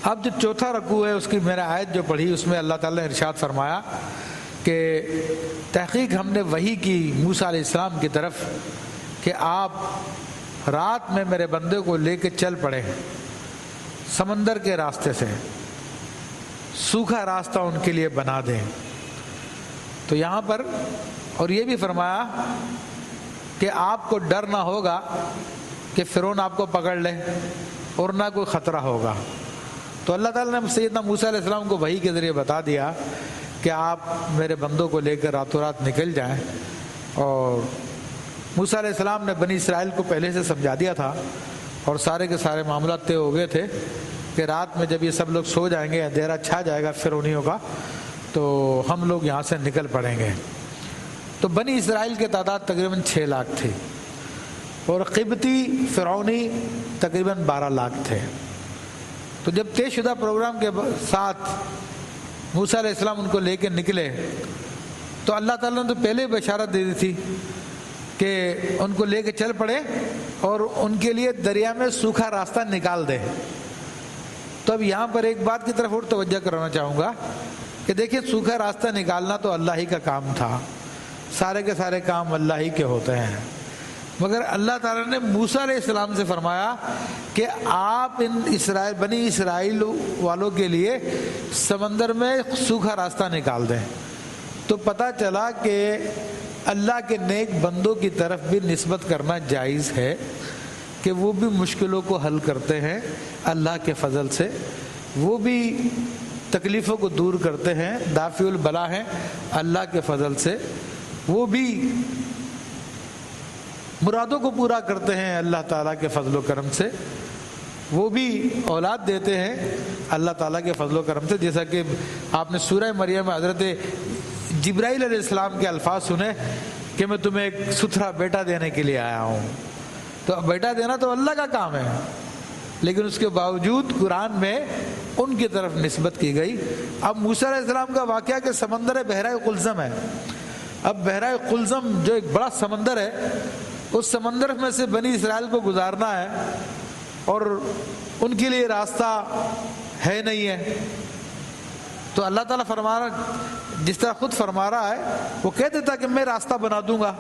اب جو چوتھا رکوع ہے اس کی میں نے آیت جو پڑھی اس میں اللہ تعالیٰ نے ارشاد فرمایا کہ تحقیق ہم نے وحی کی موسیٰ علیہ السلام کی طرف کہ آپ رات میں میرے بندے کو لے کے چل پڑے سمندر کے راستے سے، سوکھا راستہ ان کے لیے بنا دیں۔ تو یہاں پر اور یہ بھی فرمایا کہ آپ کو ڈر نہ ہوگا کہ فرعون آپ کو پکڑ لے اور نہ کوئی خطرہ ہوگا۔ تو اللہ تعالیٰ نے سیدنا موسیٰ علیہ السلام کو وحی کے ذریعے بتا دیا کہ آپ میرے بندوں کو لے کر راتوں رات نکل جائیں، اور موسیٰ علیہ السلام نے بنی اسرائیل کو پہلے سے سمجھا دیا تھا اور سارے کے سارے معاملات طے ہو گئے تھے کہ رات میں جب یہ سب لوگ سو جائیں گے، اندھیرا چھا جائے گا فرعونیوں کا، تو ہم لوگ یہاں سے نکل پڑیں گے۔ تو بنی اسرائیل کی تعداد تقریباً 6 لاکھ تھی اور قبطی فرعونی تقریباً 12 لاکھ تھے۔ تو جب طے شدہ پروگرام کے ساتھ موسیٰ علیہ السلام ان کو لے کے نکلے تو اللہ تعالیٰ نے تو پہلے بشارت دے دی تھی کہ ان کو لے کے چل پڑے اور ان کے لیے دریا میں سوکھا راستہ نکال دے۔ تو اب یہاں پر ایک بات کی طرف اور توجہ کرانا چاہوں گا کہ دیکھیں سوکھا راستہ نکالنا تو اللہ ہی کا کام تھا، سارے کے سارے کام اللہ ہی کے ہوتے ہیں، مگر اللہ تعالیٰ نے موسیٰ علیہ السلام سے فرمایا کہ آپ ان بنی اسرائیل والوں کے لیے سمندر میں سوکھا راستہ نکال دیں۔ تو پتہ چلا کہ اللہ کے نیک بندوں کی طرف بھی نسبت کرنا جائز ہے کہ وہ بھی مشکلوں کو حل کرتے ہیں اللہ کے فضل سے، وہ بھی تکلیفوں کو دور کرتے ہیں، دافع البلا ہیں اللہ کے فضل سے، وہ بھی مرادوں کو پورا کرتے ہیں اللہ تعالیٰ کے فضل و کرم سے، وہ بھی اولاد دیتے ہیں اللہ تعالیٰ کے فضل و کرم سے۔ جیسا کہ آپ نے سورہ مریم میں حضرت جبرائیل علیہ السلام کے الفاظ سنے کہ میں تمہیں ایک ستھرا بیٹا دینے کے لیے آیا ہوں۔ تو بیٹا دینا تو اللہ کا کام ہے، لیکن اس کے باوجود قرآن میں ان کی طرف نسبت کی گئی۔ اب موسیٰ علیہ السلام کا واقعہ کہ سمندر بحرہ قلزم ہے، اب بحرہ قلزم جو ایک بڑا سمندر ہے، اس سمندر میں سے بنی اسرائیل کو گزارنا ہے اور ان کے لیے راستہ ہے نہیں ہے۔ تو اللہ تعالیٰ فرما رہا، جس طرح خود فرما رہا ہے، وہ کہہ دیتا کہ میں راستہ بنا دوں گا،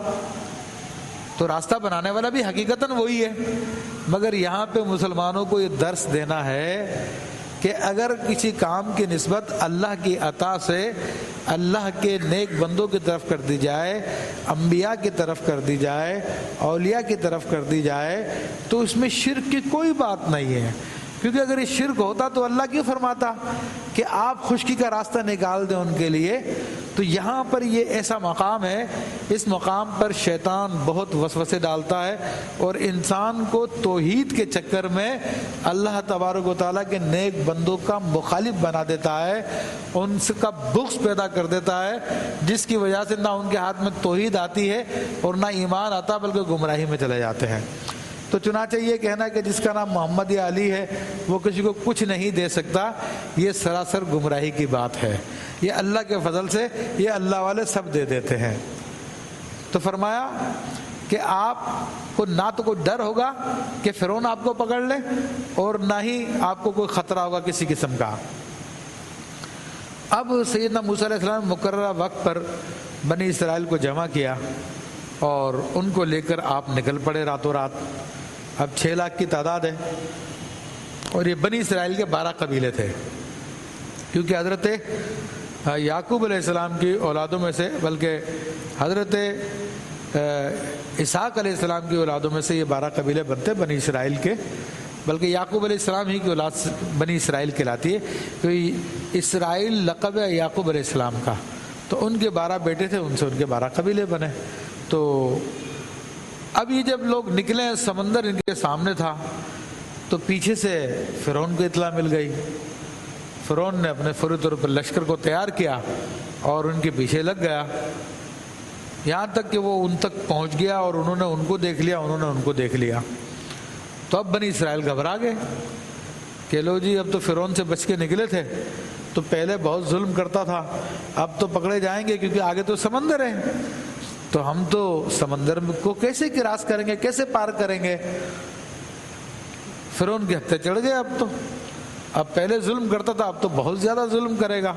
تو راستہ بنانے والا بھی حقیقتاً وہی ہے، مگر یہاں پہ مسلمانوں کو یہ درس دینا ہے کہ اگر کسی کام کی نسبت اللہ کی عطا سے اللہ کے نیک بندوں کی طرف کر دی جائے، انبیاء کی طرف کر دی جائے، اولیاء کی طرف کر دی جائے، تو اس میں شرک کی کوئی بات نہیں ہے، کیونکہ اگر یہ شرک ہوتا تو اللہ کیوں فرماتا کہ آپ خشکی کا راستہ نکال دیں ان کے لیے۔ تو یہاں پر یہ ایسا مقام ہے، اس مقام پر شیطان بہت وسوسے ڈالتا ہے اور انسان کو توحید کے چکر میں اللہ تبارک و تعالیٰ کے نیک بندوں کا مخالف بنا دیتا ہے، ان سے کا بغض پیدا کر دیتا ہے، جس کی وجہ سے نہ ان کے ہاتھ میں توحید آتی ہے اور نہ ایمان آتا، بلکہ گمراہی میں چلے جاتے ہیں۔ تو چنانچہ یہ کہنا کہ جس کا نام محمد یا علی ہے وہ کسی کو کچھ نہیں دے سکتا، یہ سراسر گمراہی کی بات ہے۔ یہ اللہ کے فضل سے یہ اللہ والے سب دے دیتے ہیں۔ تو فرمایا کہ آپ کو نہ تو کوئی ڈر ہوگا کہ فرعون آپ کو پکڑ لے اور نہ ہی آپ کو کوئی خطرہ ہوگا کسی قسم کا۔ اب سیدنا موسیٰ علیہ السلام مقررہ وقت پر بنی اسرائیل کو جمع کیا اور ان کو لے کر آپ نکل پڑے راتوں رات۔ اب 6 لاکھ کی تعداد ہے اور یہ بنی اسرائیل کے 12 قبیلے تھے، کیونکہ حضرت یعقوب علیہ السلام کی اولادوں میں سے، بلکہ حضرت اسحاق علیہ السلام کی اولادوں میں سے یہ 12 قبیلے بنتے بنی اسرائیل کے، بلکہ یعقوب علیہ السلام ہی کی اولاد بنی اسرائیل کہلاتی ہے، کیونکہ اسرائیل لقب ہے یعقوب علیہ السلام کا، تو ان کے 12 بیٹے تھے، ان سے ان کے 12 قبیلے بنے۔ تو اب یہ جب لوگ نکلے، سمندر ان کے سامنے تھا، تو پیچھے سے فرعون کو اطلاع مل گئی۔ فرعون نے اپنے فوری طور پر لشکر کو تیار کیا اور ان کے پیچھے لگ گیا، یہاں تک کہ وہ ان تک پہنچ گیا اور انہوں نے ان کو دیکھ لیا، انہوں نے ان کو دیکھ لیا۔ تو اب بنی اسرائیل گھبرا گئے کہ لو جی، اب تو فرعون سے بچ کے نکلے تھے تو پہلے بہت ظلم کرتا تھا، اب تو پکڑے جائیں گے کیونکہ آگے تو سمندر ہے، تو ہم تو سمندر کو کیسے کراس کریں گے، کیسے پار کریں گے۔ فرعون کے ہتھے چڑھ گئے اب تو، اب پہلے ظلم کرتا تھا، اب تو بہت زیادہ ظلم کرے گا۔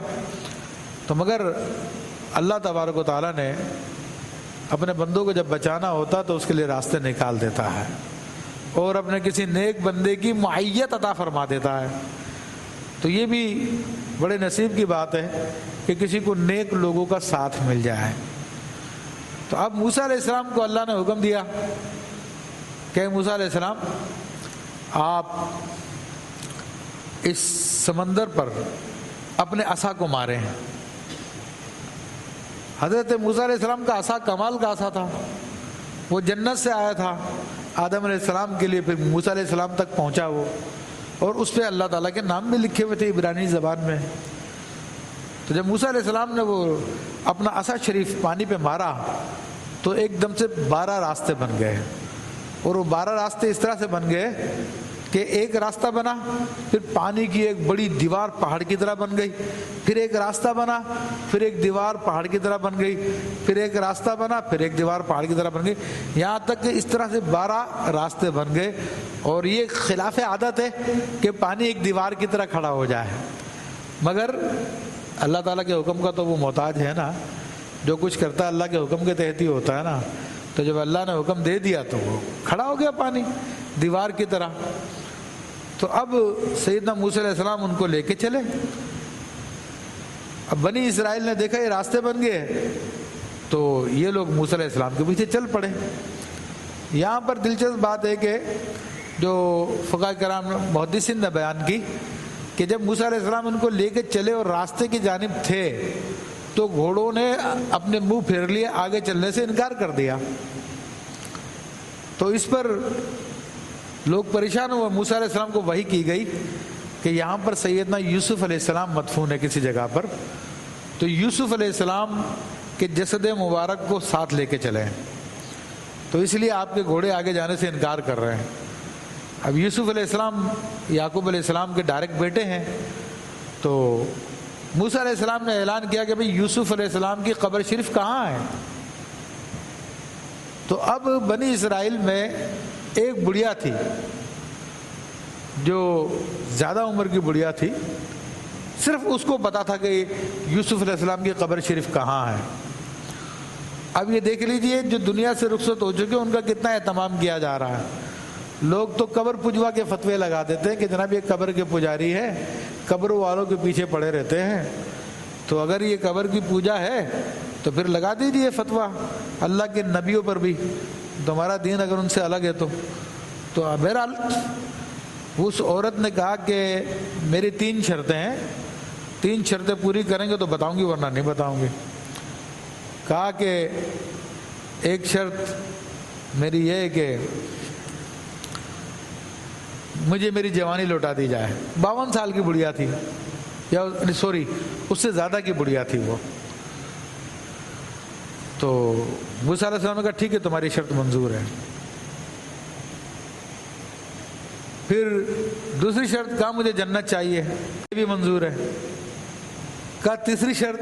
تو مگر اللہ تبارک و تعالیٰ نے اپنے بندوں کو جب بچانا ہوتا تو اس کے لیے راستے نکال دیتا ہے، اور اپنے کسی نیک بندے کی معیت عطا فرما دیتا ہے۔ تو یہ بھی بڑے نصیب کی بات ہے کہ کسی کو نیک لوگوں کا ساتھ مل جائے۔ تو اب موسیٰ علیہ السلام کو اللہ نے حکم دیا کہ موسیٰ علیہ السلام آپ اس سمندر پر اپنے عصا کو ماریں۔ حضرت موسیٰ علیہ السلام کا عصا کمال کا عصا تھا، وہ جنت سے آیا تھا آدم علیہ السلام کے لیے، پھر موسیٰ علیہ السلام تک پہنچا وہ، اور اس پہ اللہ تعالیٰ کے نام بھی لکھے ہوئے تھے عبرانی زبان میں۔ تو جب موسیٰ علیہ السلام نے وہ اپنا عصا شریف پانی پہ مارا تو ایک دم سے 12 راستے بن گئے، اور وہ 12 راستے اس طرح سے بن گئے کہ ایک راستہ بنا، پھر پانی کی ایک بڑی دیوار پہاڑ کی طرح بن گئی، پھر ایک راستہ بنا، پھر ایک دیوار پہاڑ کی طرح بن گئی، پھر ایک راستہ بنا، پھر ایک دیوار پہاڑ کی طرح بن گئی، یہاں تک کہ اس طرح سے 12 راستے بن گئے۔ اور یہ خلاف عادت ہے کہ پانی ایک دیوار کی طرح کھڑا ہو جائے، مگر اللہ تعالیٰ کے حکم کا تو وہ محتاج ہے نا، جو کچھ کرتا ہے اللہ کے حکم کے تحت ہی ہوتا ہے نا۔ تو جب اللہ نے حکم دے دیا تو وہ کھڑا ہو گیا پانی دیوار کی طرح۔ تو اب سیدنا موسیٰ علیہ السلام ان کو لے کے چلے۔ اب بنی اسرائیل نے دیکھا یہ راستے بن گئے تو یہ لوگ موسیٰ علیہ السلام کے پیچھے چل پڑے۔ یہاں پر دلچسپ بات ہے کہ جو فقہاء کرام محدثین نے بیان کی کہ جب موسیٰ علیہ السلام ان کو لے کے چلے اور راستے کی جانب تھے تو گھوڑوں نے اپنے منہ پھیر لیے، آگے چلنے سے انکار کر دیا۔ تو اس پر لوگ پریشان ہوئے، موسیٰ علیہ السلام کو وحی کی گئی کہ یہاں پر سیدنا یوسف علیہ السلام مدفون ہے کسی جگہ پر، تو یوسف علیہ السلام کے جسد مبارک کو ساتھ لے کے چلیں، تو اس لیے آپ کے گھوڑے آگے جانے سے انکار کر رہے ہیں۔ اب یوسف علیہ السلام یعقوب علیہ السلام کے ڈائریکٹ بیٹے ہیں، تو موسیٰ علیہ السلام نے اعلان کیا کہ بھئی یوسف علیہ السلام کی قبر شریف کہاں ہے؟ تو اب بنی اسرائیل میں ایک بڑھیا تھی جو زیادہ عمر کی بڑھیا تھی، صرف اس کو پتا تھا کہ یوسف علیہ السلام کی قبر شریف کہاں ہے۔ اب یہ دیکھ لیجئے جو دنیا سے رخصت ہو چکے ان کا کتنا اہتمام کیا جا رہا ہے۔ لوگ تو قبر پجوا کے فتوے لگا دیتے ہیں کہ جناب یہ قبر کے پجاری ہے، قبروں والوں کے پیچھے پڑے رہتے ہیں، تو اگر یہ قبر کی پوجا ہے تو پھر لگا دیجیے فتویٰ اللہ کے نبیوں پر بھی، تمہارا دین اگر ان سے الگ ہے تو بہرحال اس عورت نے کہا کہ میری 3 شرطیں ہیں، 3 شرطیں پوری کریں گے تو بتاؤں گی ورنہ نہیں بتاؤں گی۔ کہا کہ ایک شرط میری یہ ہے کہ مجھے میری جوانی لوٹا دی جائے۔ 52 سال کی بڑھیا تھی، یا سوری اس سے زیادہ کی بڑھیا تھی وہ۔ تو موسیٰ علیہ السلام نے کہا ٹھیک ہے تمہاری شرط منظور ہے۔ پھر دوسری شرط کہا مجھے جنت چاہیے، یہ بھی منظور ہے۔ کہا تیسری شرط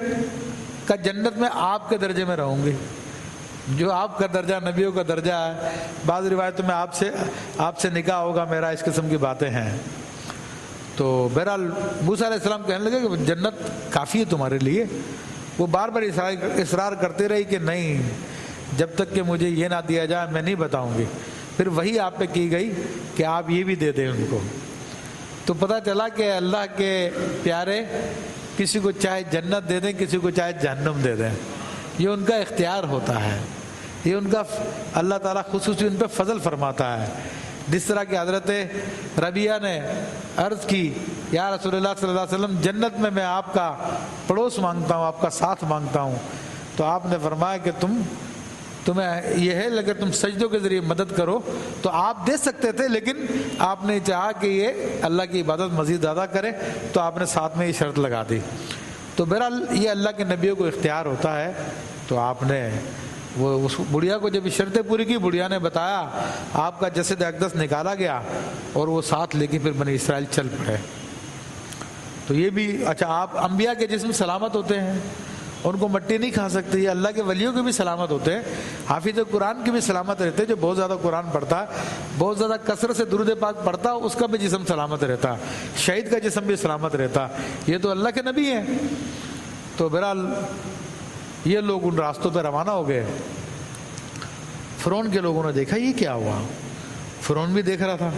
کہا جنت میں آپ کے درجے میں رہوں گی، جو آپ کا درجہ نبیوں کا درجہ ہے، بعض روایتوں میں آپ سے نکاح ہوگا میرا، اس قسم کی باتیں ہیں۔ تو بہرحال موسیٰ علیہ السلام کہنے لگے کہ جنت کافی ہے تمہارے لیے۔ وہ بار بار اصرار کرتے رہی کہ نہیں، جب تک کہ مجھے یہ نہ دیا جائے میں نہیں بتاؤں گی۔ پھر وہی آپ پہ کی گئی کہ آپ یہ بھی دے دیں ان کو۔ تو پتہ چلا کہ اللہ کے پیارے کسی کو چاہے جنت دے دیں، کسی کو چاہے جہنم دے دیں، یہ ان کا اختیار ہوتا ہے، یہ ان کا اللہ تعالیٰ خصوصی ان پہ فضل فرماتا ہے۔ جس طرح کہ حضرت ربیہ نے عرض کی یا رسول اللہ صلی اللہ علیہ وسلم جنت میں آپ کا پڑوس مانگتا ہوں، آپ کا ساتھ مانگتا ہوں، تو آپ نے فرمایا کہ تمہیں یہ ہے اگر تم سجدوں کے ذریعے مدد کرو تو آپ دے سکتے تھے، لیکن آپ نے چاہا کہ یہ اللہ کی عبادت مزید زیادہ کرے تو آپ نے ساتھ میں یہ شرط لگا دی۔ تو بہرحال یہ اللہ کے نبیوں کو اختیار ہوتا ہے۔ تو آپ نے وہ اس بڑھیا کو جب شرطیں پوری کی، بڑھیا نے بتایا، آپ کا جسد اقدس نکالا گیا اور وہ ساتھ لے کے پھر بنی اسرائیل چل پڑے۔ تو یہ بھی اچھا، آپ انبیاء کے جسم سلامت ہوتے ہیں، ان کو مٹی نہیں کھا سکتی. یہ اللہ کے ولیوں کے بھی سلامت ہوتے ہیں, حافظ قرآن کے بھی سلامت رہتے ہیں, جو بہت زیادہ قرآن پڑھتا ہے, بہت زیادہ کثرت سے درود پاک پڑھتا ہے, اس کا بھی جسم سلامت رہتا ہے, شہید کا جسم بھی سلامت رہتا. یہ تو اللہ کے نبی ہیں. تو بہرحال یہ لوگ ان راستوں پہ روانہ ہو گئے. فرعون کے لوگوں نے دیکھا یہ کیا ہوا. فرعون بھی دیکھ رہا تھا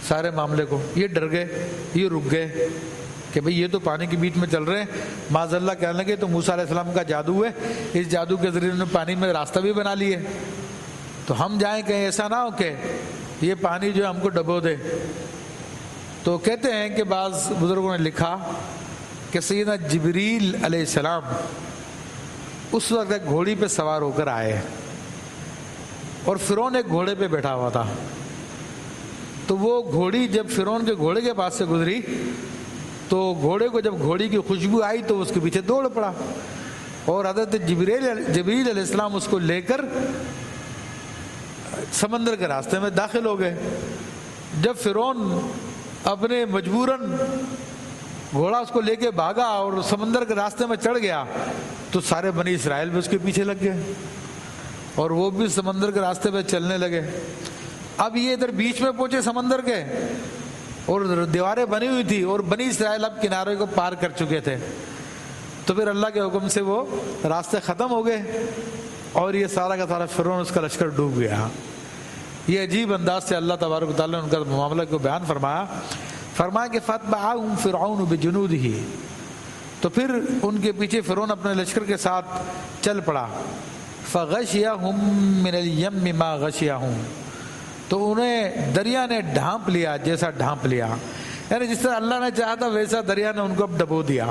سارے معاملے کو. یہ ڈر گئے, یہ رک گئے کہ بھئی یہ تو پانی کے بیچ میں چل رہے ہیں. معاذ اللہ کہنے لگے تو موسیٰ علیہ السلام کا جادو ہے, اس جادو کے ذریعے انہوں نے پانی میں راستہ بھی بنا لیے, تو ہم جائیں کہیں ایسا نہ ہو کہ یہ پانی جو ہے ہم کو ڈبو دے. تو کہتے ہیں کہ بعض بزرگوں نے لکھا کہ سیدنا جبریل علیہ السلام اس وقت ایک گھوڑی پہ سوار ہو کر آئے, اور فرعون ایک گھوڑے پہ بیٹھا ہوا تھا. تو وہ گھوڑی جب فرعون کے گھوڑے کے پاس سے گزری تو گھوڑے کو جب گھوڑی کی خوشبو آئی تو اس کے پیچھے دوڑ پڑا, اور حضرت جبریل علیہ السلام اس کو لے کر سمندر کے راستے میں داخل ہو گئے. جب فرعون اپنے مجبوراً گھوڑا اس کو لے کے بھاگا اور سمندر کے راستے میں چڑھ گیا, تو سارے بنی اسرائیل بھی اس کے پیچھے لگ گئے, اور وہ بھی سمندر کے راستے پہ چلنے لگے. اب یہ ادھر بیچ میں پہنچے سمندر کے, اور دیواریں بنی ہوئی تھی, اور بنی اسرائیل اب کنارے کو پار کر چکے تھے. تو پھر اللہ کے حکم سے وہ راستے ختم ہو گئے, اور یہ سارا کا سارا فرعون اس کا لشکر ڈوب گیا. یہ عجیب انداز سے اللہ تبارک و تعالیٰ نے ان کا معاملہ کو بیان فرمایا کہ فَأَتْبَعَهُمْ فِرْعَوْنُ بِجُنُودِهِ. تو پھر ان کے پیچھے فرعون اپنے لشکر کے ساتھ چل پڑا. فَغَشِيَهُمْ مِنَ الْيَمِّ مَا غَشِيَهُمْ. تو انہیں دریا نے ڈھانپ لیا جیسا ڈھانپ لیا, یعنی جس طرح اللہ نے چاہا تھا ویسا دریا نے ان کو اب ڈبو دیا.